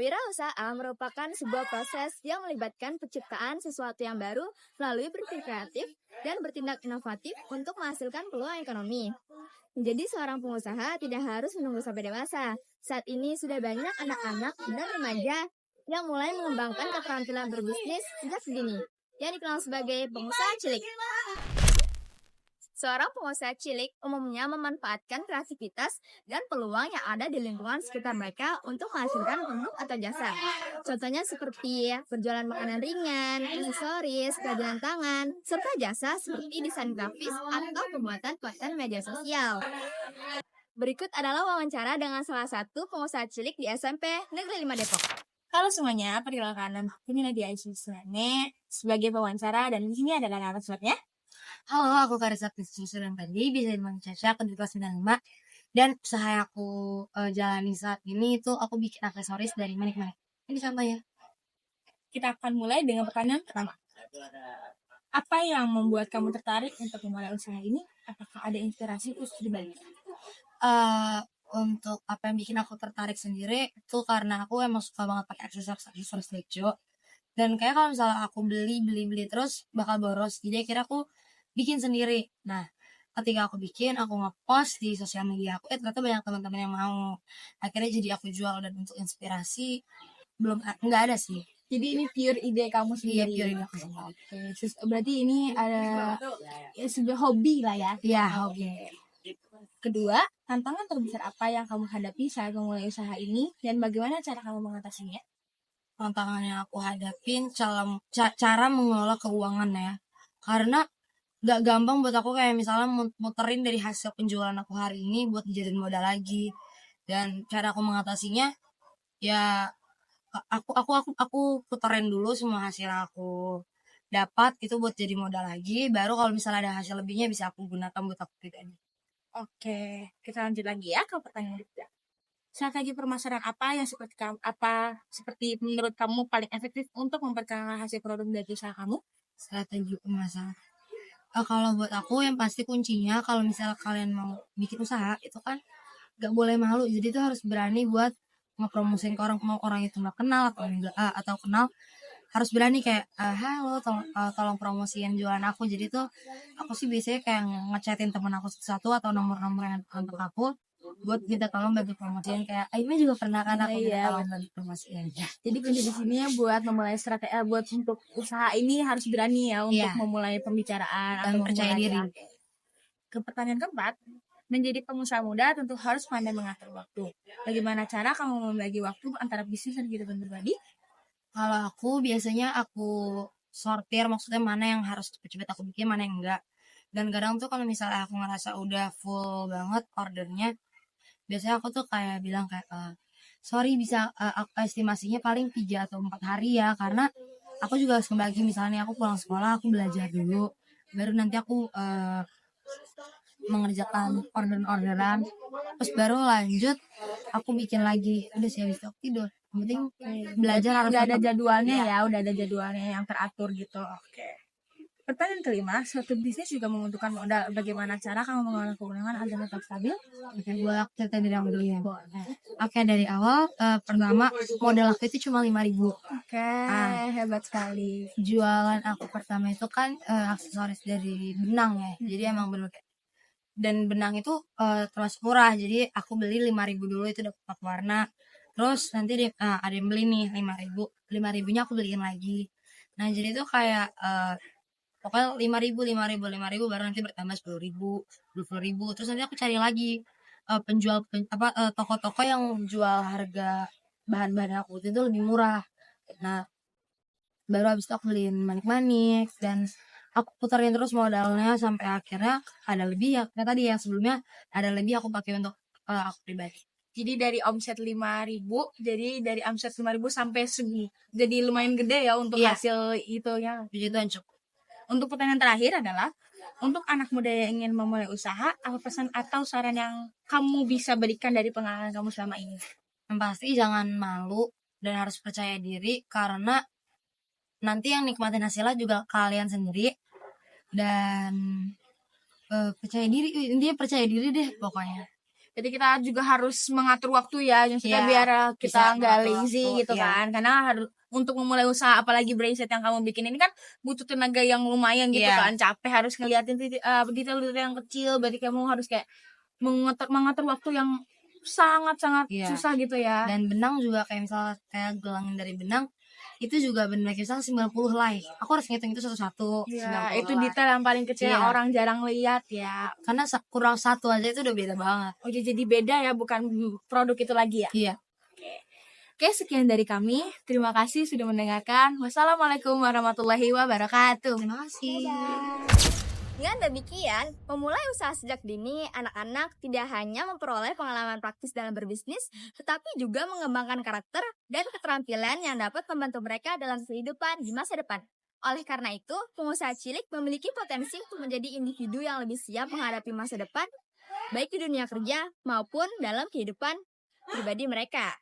Kewirausahaan merupakan sebuah proses yang melibatkan penciptaan sesuatu yang baru melalui berpikir kreatif dan bertindak inovatif untuk menghasilkan peluang ekonomi. Menjadi seorang pengusaha tidak harus menunggu sampai dewasa. Saat ini sudah banyak anak-anak dan remaja yang mulai mengembangkan keterampilan berbisnis sejak dini, yang dikenal sebagai pengusaha cilik. Seorang pengusaha cilik umumnya memanfaatkan kreativitas dan peluang yang ada di lingkungan sekitar mereka untuk menghasilkan produk atau jasa. Contohnya seperti berjualan makanan ringan, aksesoris, kerajinan tangan, serta jasa seperti desain grafis atau pembuatan konten media sosial. Berikut adalah wawancara dengan salah satu pengusaha cilik di SMP Negeri 5 Depok. Halo semuanya, perkenalkan nama aku Nadia Aisyah Sulane sebagai pewawancara dan di sini adalah narasumbernya. Halo, aku Karisa Kristus Pandi, bisa dipanggil Caca, aku di kelas 95. Dan usaha yang aku jalani saat ini itu aku bikin aksesoris dari manik-manik. Ini contohnya. Kita akan mulai dengan pertanyaan pertama. Apa yang membuat kamu tertarik untuk memulai usaha ini? Apakah ada inspirasi khusus di balik? Untuk apa yang bikin aku tertarik sendiri itu karena aku emang suka banget pakai aksesoris Lejo. Dan kayak kalau misalnya aku beli terus bakal boros. Jadi akhirnya aku bikin sendiri. Nah, ketika aku bikin, aku nge-post di sosial media aku, ternyata banyak teman-teman yang mau. Akhirnya jadi aku jual, dan untuk inspirasi nggak ada sih. Jadi ini pure ide kamu Iya, sendiri. pure ide aku sendiri. Oke, berarti ini ada sebuah hobi lah ya. Iya, hobi. Kedua, tantangan terbesar apa yang kamu hadapi saat memulai usaha ini dan bagaimana cara kamu mengatasinya? Tantangan yang aku hadapin cara mengelola keuangan ya. Karena gak gampang buat aku kayak misalnya muterin dari hasil penjualan aku hari ini buat dijadiin modal lagi. Dan cara aku mengatasinya ya aku puterin dulu semua hasil aku dapat itu buat jadi modal lagi, baru kalau misalnya ada hasil lebihnya bisa aku gunakan buat aku pribadi. Oke, kita lanjut lagi ya ke pertanyaan berikutnya. Strategi pemasaran apa yang seperti menurut kamu paling efektif untuk memperkenalkan hasil produk dari usaha kamu? Strategi pemasaran. Kalau buat aku yang pasti kuncinya kalau misalnya kalian mau bikin usaha itu kan gak boleh malu. Jadi itu harus berani buat ngepromosin ke orang, mau orang itu nggak kenal atau enggak atau kenal, harus berani kayak halo tolong promosiin jualan aku. Jadi tuh aku sih biasanya kayak ngechatin temen aku satu atau nomor-nomor yang untuk aku buat minta tolong bantu promosiin. Kayak Aime juga pernah kan aku minta tolong bantu promosiin. Jadi kunci di sini ya buat memulai strategi buat untuk usaha ini harus berani ya untuk memulai pembicaraan dan atau percaya diri. Ke pertanyaan keempat, menjadi pengusaha muda tentu harus pandai mengatur waktu. Bagaimana cara kamu membagi waktu antara bisnis dan kehidupan pribadi? Kalau aku biasanya aku sortir, maksudnya mana yang harus cepet-cepet aku bikin, mana yang enggak. Dan kadang tuh kalau misalnya aku ngerasa udah full banget ordernya, biasanya aku tuh kayak bilang kayak sorry bisa estimasinya paling 3 atau 4 hari ya, karena aku juga harus ngebagi. Misalnya aku pulang sekolah aku belajar dulu, baru nanti aku mengerjakan orderan, terus baru lanjut aku bikin lagi. Udah sih habis itu aku tidur. Yang penting belajar harus udah ada jadwalnya ya, udah ada jadwalnya yang teratur gitu. Oke. Pertanyaan kelima, suatu bisnis juga membutuhkan modal. Bagaimana cara kamu mengelola keuangan agar tetap stabil? Oke, boleh aku cerita dari awal dulu ya. Oke, dari awal pertama modal aku itu cuma 5.000. Oke, hebat sekali. Jualan aku pertama itu kan aksesoris dari benang ya. Jadi emang bener kayak, dan benang itu termasuk murah. Jadi aku beli 5.000 dulu, itu dapat 4 warna. Terus nanti ada yang beli nih 5.000. 5.000-nya aku beliin lagi. Nah, jadi itu kayak pokoknya 5.000 baru nanti bertambah 10.000, 20.000. Terus nanti aku cari lagi toko-toko yang jual harga bahan-bahan aku itu lebih murah. Nah, baru habis itu aku beliin manik-manik dan aku puterin terus modalnya sampai akhirnya ada lebih ya. Kayak tadi yang sebelumnya ada lebih aku pakai untuk aku pribadi. Jadi dari omset 5.000, jadi dari omset 5.000 sampai segini. Jadi lumayan gede ya untuk hasil itu ya. Jadi itu yang cukup. Untuk pertanyaan terakhir adalah, untuk anak muda yang ingin memulai usaha, apa pesan atau saran yang kamu bisa berikan dari pengalaman kamu selama ini? Yang pasti jangan malu dan harus percaya diri, karena nanti yang nikmatin hasilnya juga kalian sendiri. Dan percaya diri, intinya percaya diri deh pokoknya. Jadi kita juga harus mengatur waktu ya, maksudnya Iya, biar kita bisa nggak mengatur lazy waktu, gitu iya. kan. Karena harus untuk memulai usaha apalagi bracelet yang kamu bikin ini kan butuh tenaga yang lumayan gitu Iya. kan. Capek harus ngeliatin detail-detail yang kecil. Berarti kamu harus kayak mengatur waktu yang sangat-sangat Iya. susah gitu ya. Dan benang juga kayak misalnya kayak gelang dari benang itu juga benar misalnya 90 helai. Aku harus ngitung itu satu-satu. Ya, 90 itu helai. detail yang paling kecil yang Iya. orang jarang lihat ya. Karena kurang satu aja itu udah beda banget. Oh, jadi beda ya, bukan produk itu lagi ya. Iya. Oke, sekian dari kami. Terima kasih sudah mendengarkan. Wassalamualaikum warahmatullahi wabarakatuh. Terima kasih. Dengan demikian, memulai usaha sejak dini, anak-anak tidak hanya memperoleh pengalaman praktis dalam berbisnis, tetapi juga mengembangkan karakter dan keterampilan yang dapat membantu mereka dalam kehidupan di masa depan. Oleh karena itu, pengusaha cilik memiliki potensi untuk menjadi individu yang lebih siap menghadapi masa depan, baik di dunia kerja maupun dalam kehidupan pribadi mereka.